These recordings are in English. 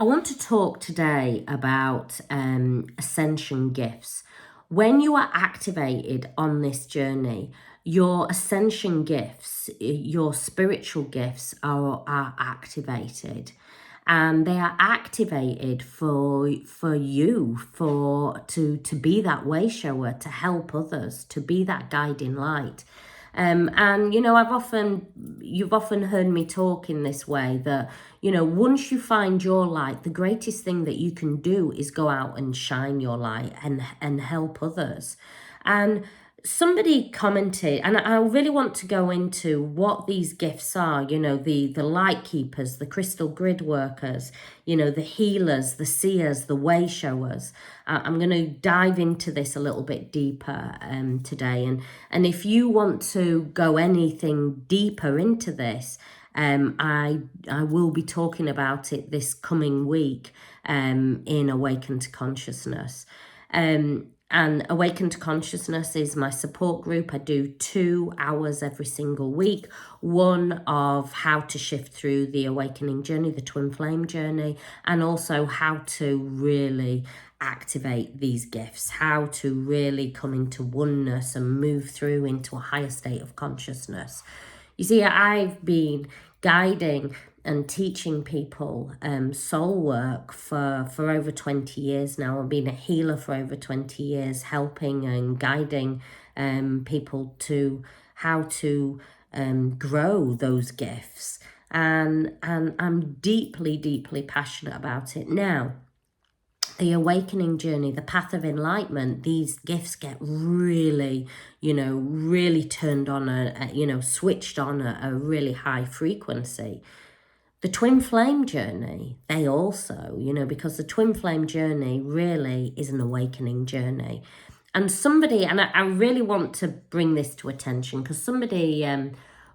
I want to talk today about ascension gifts. When you are activated on this journey, your ascension gifts, your spiritual gifts are activated. And they are activated for you, to be that way shower, to help others, to be that guiding light. And you've often heard me talk in this way that, once you find your light, the greatest thing that you can do is go out and shine your light and help others. And somebody commented, and I really want to go into what these gifts are, the light keepers, the crystal grid workers, the healers, the seers, the way showers. I'm going to dive into this a little bit deeper today. And if you want to go anything deeper into this, I will be talking about it this coming week in Awaken to Consciousness. And Awaken to Consciousness is my support group. I do 2 hours every single week. One of how to shift through the awakening journey, the twin flame journey, and also how to really activate these gifts, how to really come into oneness and move through into a higher state of consciousness. You see, I've been guiding and teaching people soul work for over 20 years now. I've been a healer for over 20 years, helping and guiding people to how to grow those gifts. And I'm deeply, deeply passionate about it. Now, the awakening journey, the path of enlightenment, these gifts get really, really turned on, switched on a really high frequency. The twin flame journey, they also, because the twin flame journey really is an awakening journey. And I really want to bring this to attention because somebody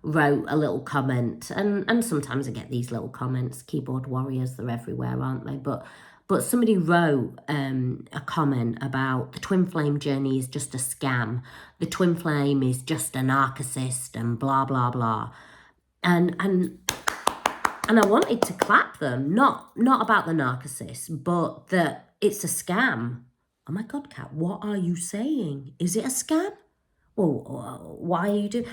wrote a little comment, and sometimes I get these little comments, keyboard warriors, they're everywhere, aren't they? But somebody wrote a comment about the twin flame journey is just a scam. The twin flame is just a narcissist and blah, blah, blah. And I wanted to clap them, not about the narcissist, but that it's a scam. Oh my God, Kat, what are you saying? Is it a scam? Well, why are you doing...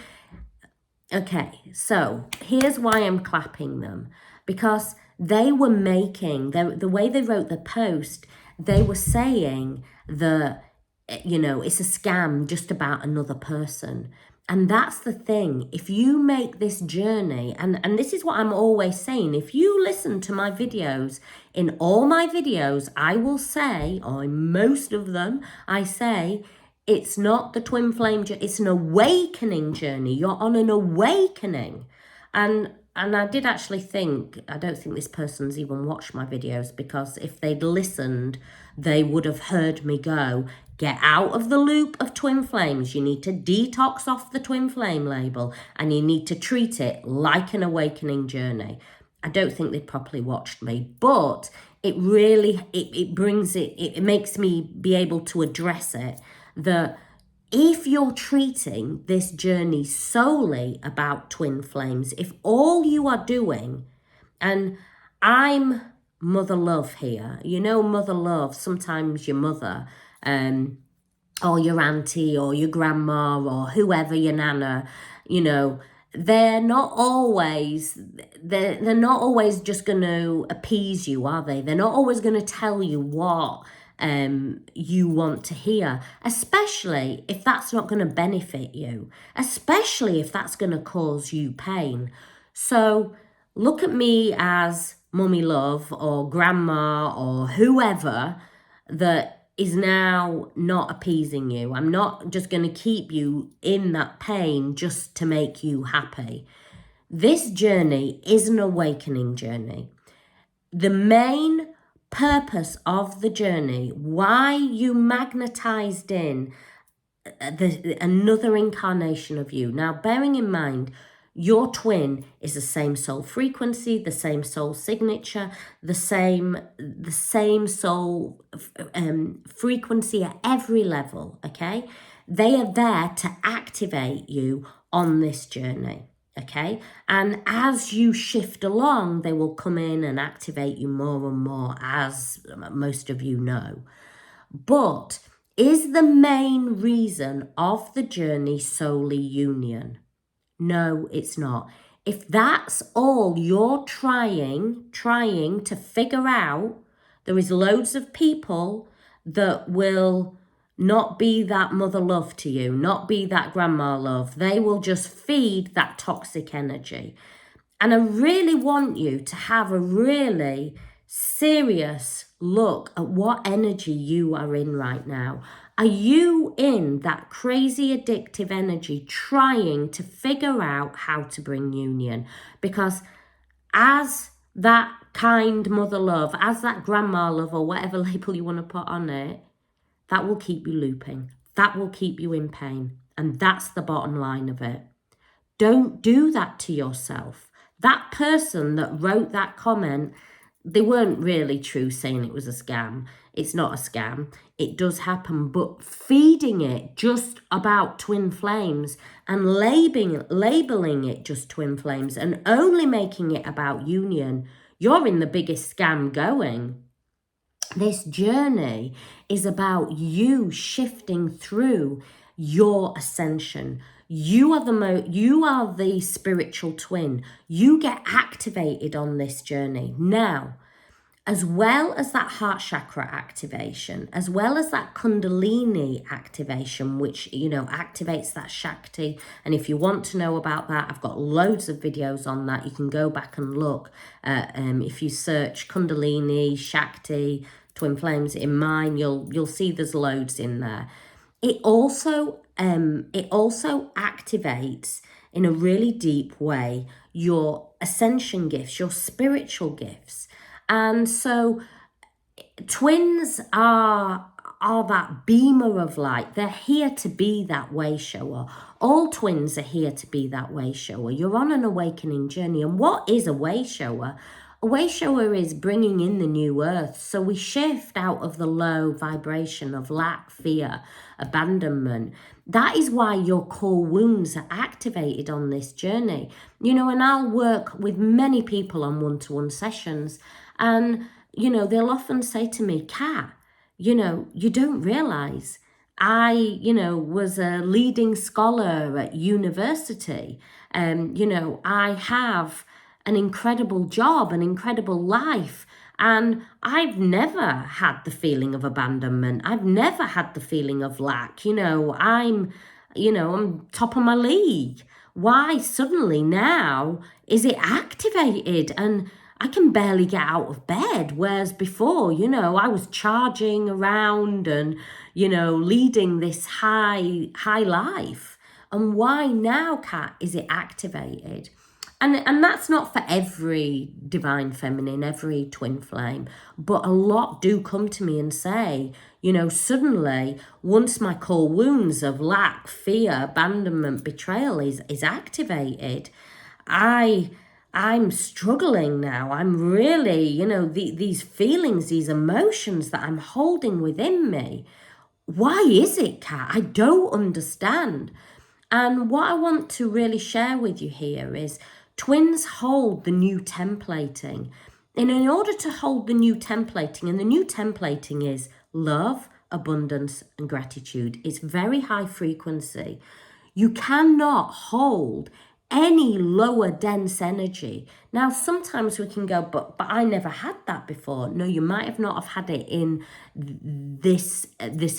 Okay, so here's why I'm clapping them. Because they were making, the way they wrote the post, they were saying that, it's a scam just about another person. And that's the thing. If you make this journey, and this is what I'm always saying, if you listen to my videos, in all my videos, I will say, or in most of them, I say, it's not the twin flame journey, it's an awakening journey. You're on an awakening. And I did actually think, I don't think this person's even watched my videos, because if they'd listened, they would have heard me go, get out of the loop of twin flames. You need to detox off the twin flame label and you need to treat it like an awakening journey. I don't think they properly watched me, but it really, it makes me be able to address it, that if you're treating this journey solely about twin flames, if all you are doing, and I'm mother love here, mother love, sometimes your mother, or your auntie or your grandma or whoever, your nana, they're not always just going to appease you, are they? They're not always going to tell you what you want to hear, especially if that's not going to benefit you, especially if that's going to cause you pain. So look at me as mummy love or grandma or whoever that is now not appeasing you. I'm not just going to keep you in that pain just to make you happy. This journey is an awakening journey. The main purpose of the journey, why you magnetized in another incarnation of you. Now, bearing in mind, your twin is the same soul frequency, the same soul signature, the same soul frequency at every level, okay? They are there to activate you on this journey. Okay, and as you shift along, they will come in and activate you more and more, as most of you know. But is the main reason of the journey solely union? No, it's not. If that's all you're trying to figure out, there is loads of people that will not be that mother love to you, not be that grandma love. They will just feed that toxic energy. And I really want you to have a really serious look at what energy you are in right now. Are you in that crazy addictive energy trying to figure out how to bring union? Because as that kind mother love, as that grandma love, or whatever label you want to put on it, that will keep you looping. That will keep you in pain. And that's the bottom line of it. Don't do that to yourself. That person that wrote that comment, they weren't really true saying it was a scam. It's not a scam. It does happen, but feeding it just about twin flames and labeling it just twin flames and only making it about union, you're in the biggest scam going. This journey is about you shifting through your ascension. You are the spiritual twin. You get activated on this journey. Now, as well as that heart chakra activation, as well as that kundalini activation, which, activates that Shakti. And if you want to know about that, I've got loads of videos on that. You can go back and look. If you search kundalini, Shakti, twin flames in mine, you'll see there's loads in there. It also activates in a really deep way your ascension gifts, your spiritual gifts. And so twins are that beamer of light. They're here to be that way shower. All twins are here to be that way shower. You're on an awakening journey. And what is a way shower? A way shower is bringing in the new earth. So we shift out of the low vibration of lack, fear, abandonment. That is why your core wounds are activated on this journey. And I'll work with many people on one-to-one sessions. And, they'll often say to me, Kat, you don't realize I, was a leading scholar at university. I have an incredible job, an incredible life. And I've never had the feeling of abandonment. I've never had the feeling of lack. I'm top of my league. Why suddenly now is it activated? And I can barely get out of bed. Whereas before, I was charging around and, leading this high life. And why now, Kat, is it activated? And that's not for every divine feminine, every twin flame, but a lot do come to me and say, suddenly, once my core wounds of lack, fear, abandonment, betrayal is activated, I'm struggling now. I'm really, these feelings, these emotions that I'm holding within me. Why is it, Kat? I don't understand. And what I want to really share with you here is twins hold the new templating. And in order to hold the new templating, and the new templating is love, abundance, and gratitude. It's very high frequency. You cannot hold any lower dense energy. Now, sometimes we can go, but I never had that before. No, you might have not have had it in this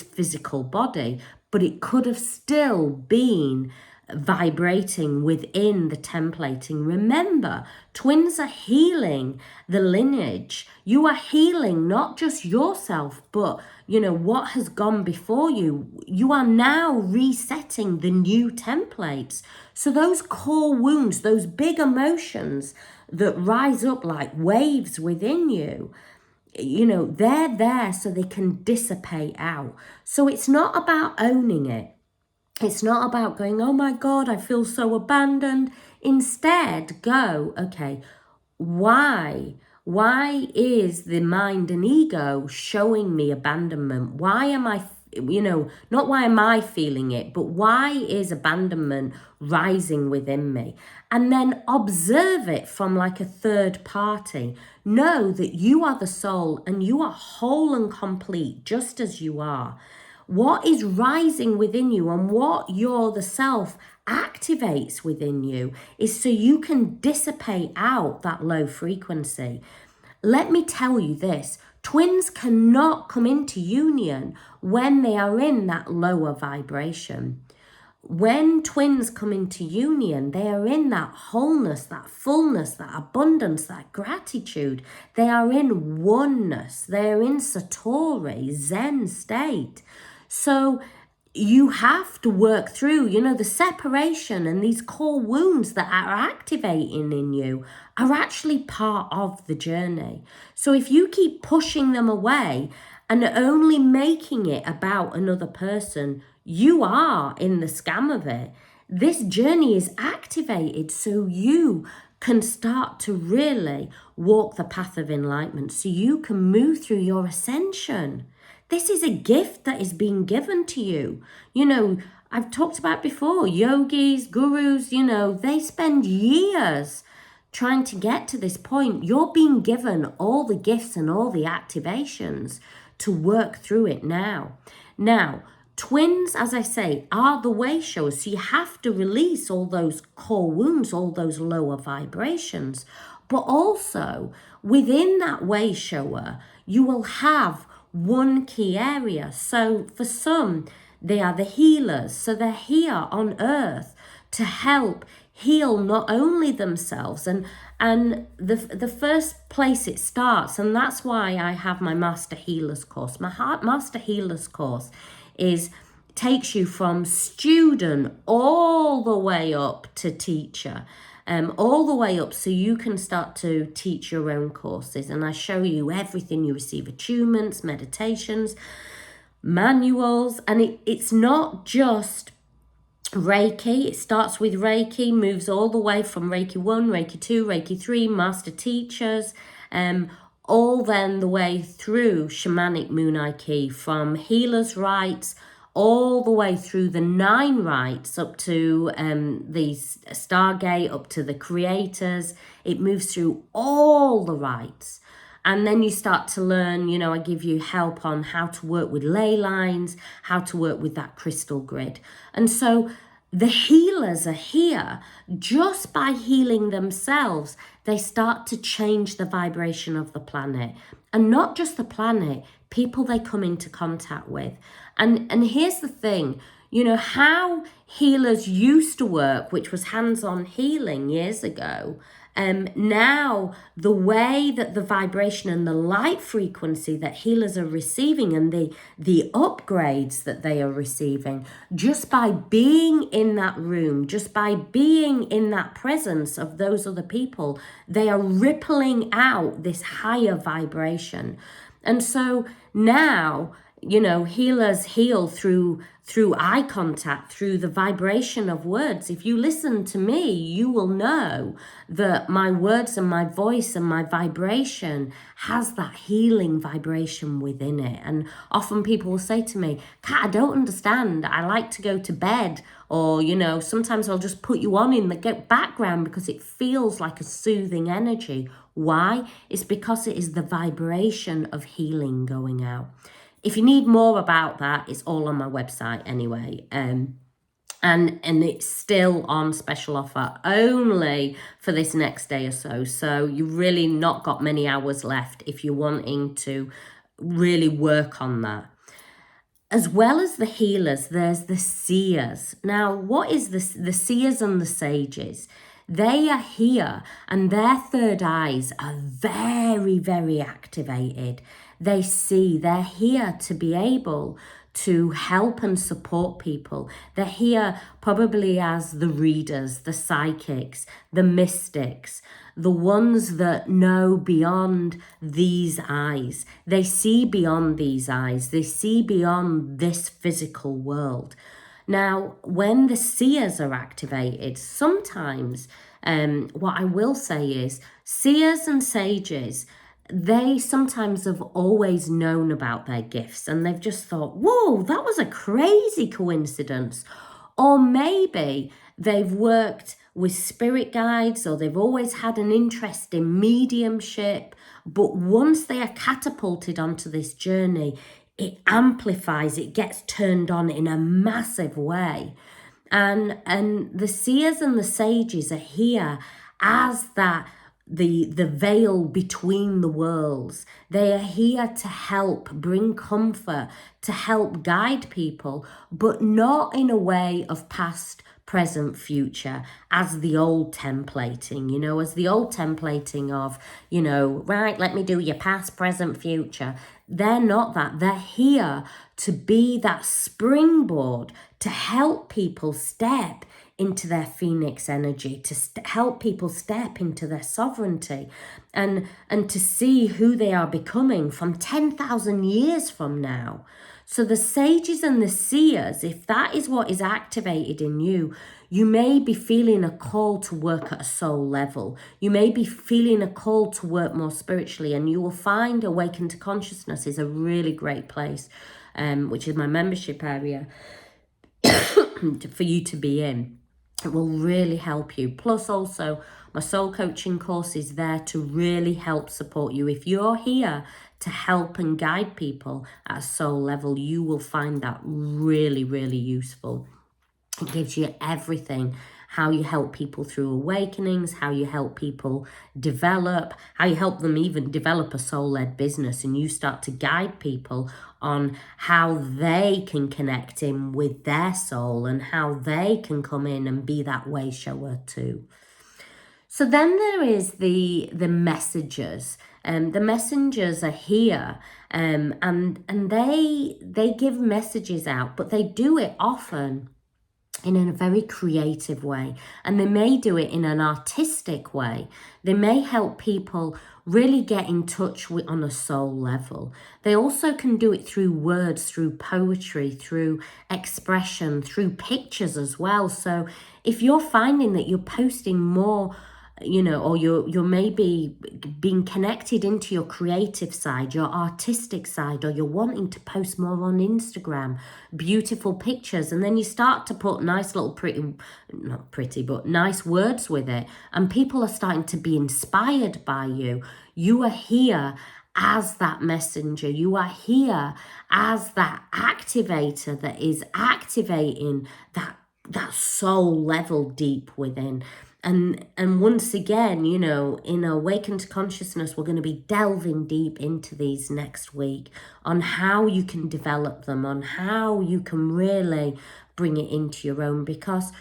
physical body, but it could have still been vibrating within the templating. Remember, twins are healing the lineage. You are healing not just yourself, but what has gone before you. You are now resetting the new templates. So those core wounds, those big emotions that rise up like waves within you, they're there so they can dissipate out. So it's not about owning it. It's not about going, oh my God, I feel so abandoned. Instead, go, okay, why? Why is the mind and ego showing me abandonment? Why am I not why am I feeling it, but why is abandonment rising within me? And then observe it from like a third party. Know that you are the soul and you are whole and complete just as you are. What is rising within you and what the self activates within you is so you can dissipate out that low frequency. Let me tell you this, twins cannot come into union when they are in that lower vibration. When twins come into union, they are in that wholeness, that fullness, that abundance, that gratitude. They are in oneness. They are in Satori, Zen state. So you have to work through, the separation, and these core wounds that are activating in you are actually part of the journey. So if you keep pushing them away and only making it about another person, you are in the scam of it. This journey is activated so you can start to really walk the path of enlightenment, so you can move through your ascension. This is a gift that is being given to you. I've talked about before, yogis, gurus, they spend years trying to get to this point. You're being given all the gifts and all the activations to work through it now. Now, twins, as I say, are the way showers. So you have to release all those core wounds, all those lower vibrations. But also, within that way shower, you will have one key area. So for some, they are the healers. So they're here on earth to help heal not only themselves and the first place it starts, and that's why I have my Master Healers course. My Master Healers course takes you from student all the way up to teacher. All the way up so you can start to teach your own courses. And I show you everything. You receive attunements, meditations, manuals, and it's not just Reiki. It starts with Reiki, moves all the way from Reiki 1, Reiki 2, Reiki 3, master teachers, all then the way through shamanic moon Ki, from healers' rites, all the way through the 9 rites up to the Stargate, up to the creators. It moves through all the rites. And then you start to learn, I give you help on how to work with ley lines, how to work with that crystal grid. And so the healers are here just by healing themselves. They start to change the vibration of the planet. And not just the planet, people they come into contact with. And here's the thing, how healers used to work, which was hands-on healing years ago. Now, the way that the vibration and the light frequency that healers are receiving and the upgrades that they are receiving, just by being in that room, just by being in that presence of those other people, they are rippling out this higher vibration. And so now, healers heal through eye contact, through the vibration of words. If you listen to me, you will know that my words and my voice and my vibration has that healing vibration within it. And often people will say to me, Kat, I don't understand. I like to go to bed, or, sometimes I'll just put you on in the background because it feels like a soothing energy. Why? It's because it is the vibration of healing going out. If you need more about that, it's all on my website anyway. And it's still on special offer only for this next day or so. So you've really not got many hours left if you're wanting to really work on that. As well as the healers, there's the seers. Now, what is this? The seers and the sages? They are here and their third eyes are very, very activated. They see, they're here to be able to help and support people. They're here probably as the readers, the psychics, the mystics, the ones that know beyond these eyes. They see beyond these eyes. They see beyond this physical world. Now, when the seers are activated, sometimes what I will say is seers and sages, they sometimes have always known about their gifts and they've just thought, whoa, that was a crazy coincidence. Or maybe they've worked with spirit guides, or they've always had an interest in mediumship, but once they are catapulted onto this journey, it amplifies, it gets turned on in a massive way. And the seers and the sages are here as that the veil between the worlds. They are here to help bring comfort, to help guide people, but not in a way of past, present, future, as the old templating, as the old templating of, right, let me do your past, present, future. They're not that. They're here to be that springboard to help people step into their phoenix energy, to help people step into their sovereignty, and to see who they are becoming from 10,000 years from now. So the sages and the seers, if that is what is activated in you, you may be feeling a call to work at a soul level. You may be feeling a call to work more spiritually, and you will find Awaken to Consciousness is a really great place, which is my membership area, for you to be in. It will really help you. Plus also, my soul coaching course is there to really help support you. If you're here to help and guide people at a soul level, you will find that really, really useful. It gives you everything. How you help people through awakenings, how you help people develop, how you help them even develop a soul-led business, and you start to guide people on how they can connect in with their soul and how they can come in and be that way shower too. So then there is the messengers. The messengers are here, and they give messages out, but they do it often in a very creative way, and they may do it in an artistic way. They may help people really get in touch with on a soul level. They also can do it through words, through poetry, through expression, through pictures as well. So if you're finding that you're posting more, or you're maybe being connected into your creative side, your artistic side, or you're wanting to post more on Instagram, beautiful pictures, and then you start to put nice little not pretty, but nice words with it, and people are starting to be inspired by you. You are here as that messenger. You are here as that activator that is activating that soul level deep within. And once again, in Awaken to Consciousness, we're going to be delving deep into these next week on how you can develop them, on how you can really bring it into your own. Because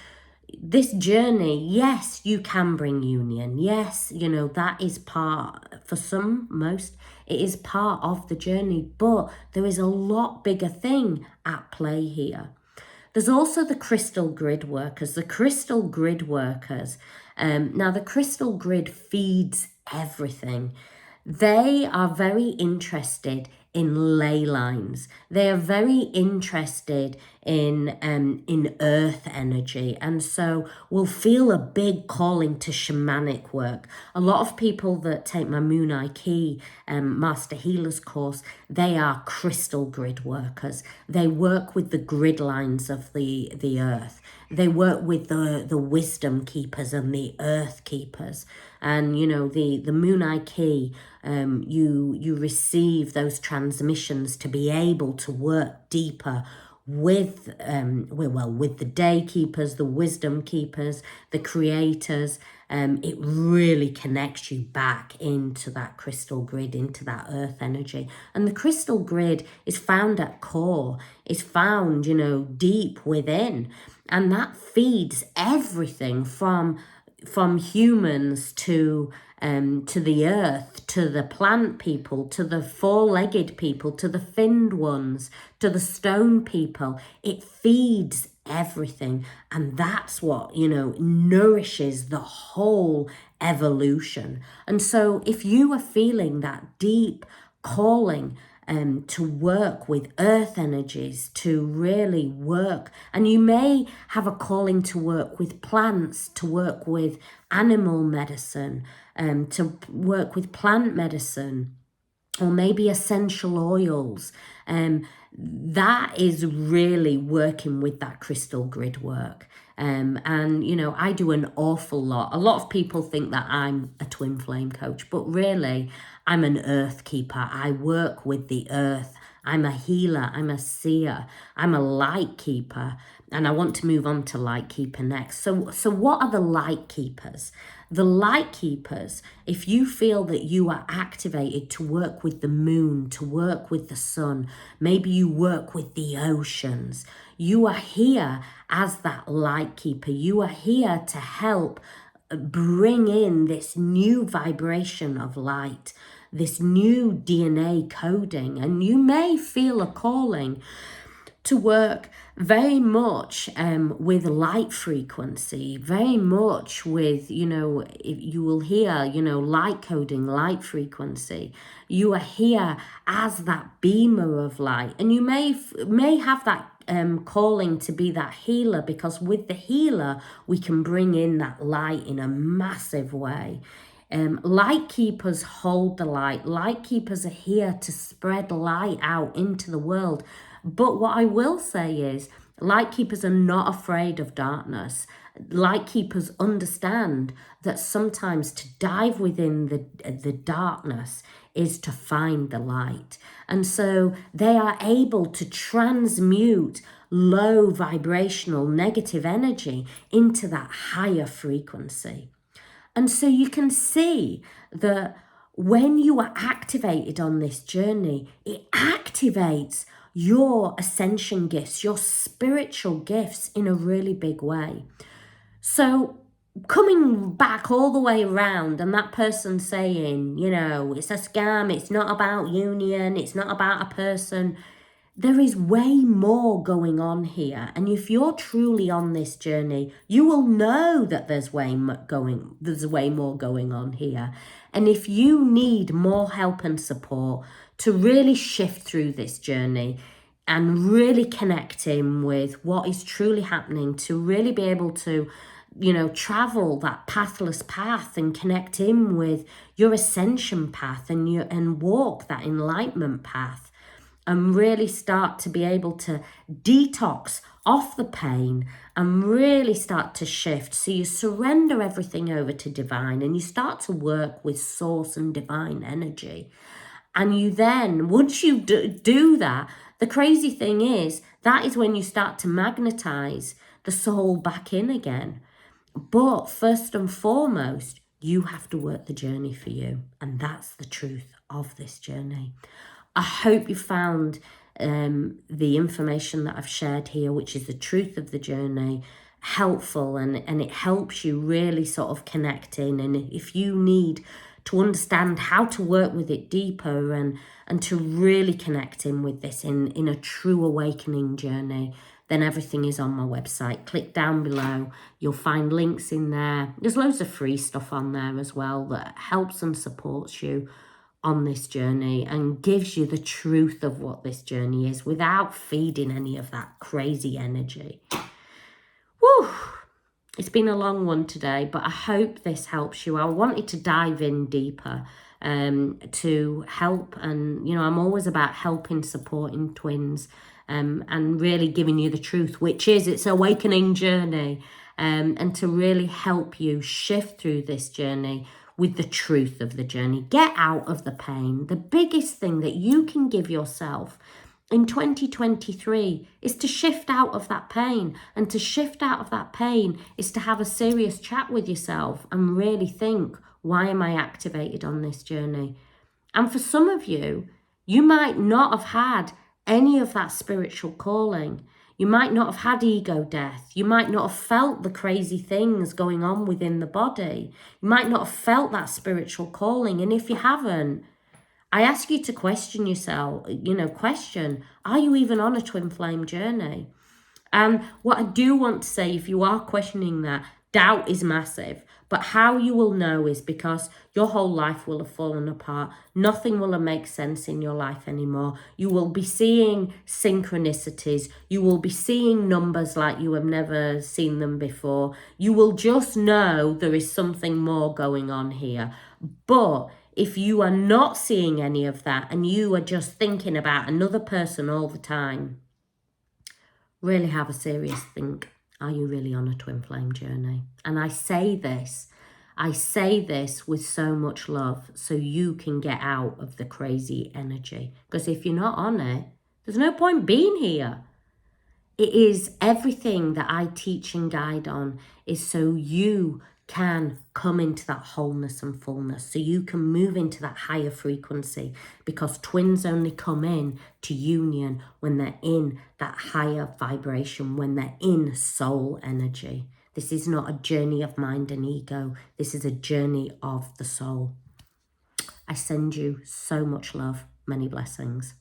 this journey, yes, you can bring union. Yes, that is part, for some, most, it is part of the journey. But there is a lot bigger thing at play here. There's also the crystal grid workers. The crystal grid workers, now the crystal grid feeds everything. They are very interested in ley lines. They are very interested in earth energy, and so will feel a big calling to shamanic work. A lot of people that take my Moon Eye Key Master Healers course, they are crystal grid workers. They work with the grid lines of the earth. They work with the wisdom keepers and the earth keepers. And the Moon Eye Key, you receive those transmissions to be able to work deeper with the day keepers, the wisdom keepers, the creators. It really connects you back into that crystal grid, into that earth energy. And the crystal grid is found at core, is found, deep within. And that feeds everything from humans to the earth, to the plant people, to the four-legged people, to the finned ones, to the stone people. It feeds everything, and that's what nourishes the whole evolution. And so if you are feeling that deep calling to work with earth energies, to really work, and you may have a calling to work with plants, to work with animal medicine, to work with plant medicine, or maybe essential oils. That is really working with that crystal grid work. And, you know, I do an awful lot. A lot of people think that I'm a twin flame coach, but really, I'm an earth keeper. I work with the earth. I'm a healer. I'm a seer. I'm a light keeper. And I want to move on to light keeper next. So what are the light keepers? The light keepers, if you feel that you are activated to work with the moon, to work with the sun, maybe you work with the oceans, you are here as that light keeper. You are here to help bring in this new vibration of light, this new DNA coding, and you may feel a calling to work very much with light frequency, very much with, you know, you will hear, you know, light coding, light frequency. You are here as that beamer of light, and you may have that calling to be that healer, because with the healer we can bring in that light in a massive way. Light keepers hold the light. Light keepers are here to spread light out into the world. But what I will say is, light keepers are not afraid of darkness. Light keepers understand that sometimes to dive within the darkness is to find the light. And so they are able to transmute low vibrational negative energy into that higher frequency. And so you can see that when you are activated on this journey, it activates your ascension gifts, your spiritual gifts in a really big way. So coming back all the way around, and that person saying, you know, it's a scam, it's not about union, it's not about a person. There is way more going on here. And if you're truly on this journey, you will know that there's way more going on here. And if you need more help and support to really shift through this journey and really connect in with what is truly happening, to really be able to, you know, travel that pathless path and connect in with your ascension path and walk that enlightenment path, and really start to be able to detox off the pain and really start to shift. So you surrender everything over to divine and you start to work with source and divine energy. And you then, once you do that, the crazy thing is, that is when you start to magnetize the soul back in again. But first and foremost, you have to work the journey for you. And that's the truth of this journey. I hope you found the information that I've shared here, which is the truth of the journey, helpful, and it helps you really sort of connect in. And if you need to understand how to work with it deeper and to really connect in with this in a true awakening journey, then everything is on my website. Click down below. You'll find links in there. There's loads of free stuff on there as well that helps and supports you on this journey and gives you the truth of what this journey is without feeding any of that crazy energy. Woo! It's been a long one today, but I hope this helps you. I wanted to dive in deeper to help, and you know, I'm always about helping, supporting twins, and really giving you the truth, which is it's an awakening journey, and to really help you shift through this journey with the truth of the journey. Get out of the pain. The biggest thing that you can give yourself in 2023 is to shift out of that pain. And to shift out of that pain is to have a serious chat with yourself and really think, why am I activated on this journey? And for some of you, you might not have had any of that spiritual calling. You might not have had ego death. You might not have felt the crazy things going on within the body. You might not have felt that spiritual calling. And if you haven't, I ask you to question yourself, question, are you even on a twin flame journey? And what I do want to say, if you are questioning that, doubt is massive. But how you will know is because your whole life will have fallen apart. Nothing will make sense in your life anymore. You will be seeing synchronicities. You will be seeing numbers like you have never seen them before. You will just know there is something more going on here. But If you are not seeing any of that and you are just thinking about another person all the time, really have a serious think. Are you really on a twin flame journey? And I say this with so much love so you can get out of the crazy energy. Because if you're not on it, there's no point being here. It is everything that I teach and guide on is so you can come into that wholeness and fullness, so you can move into that higher frequency, because twins only come in to union when they're in that higher vibration, when they're in soul energy. This is not a journey of mind and ego. This is a journey of the soul. I send you so much love. Many blessings.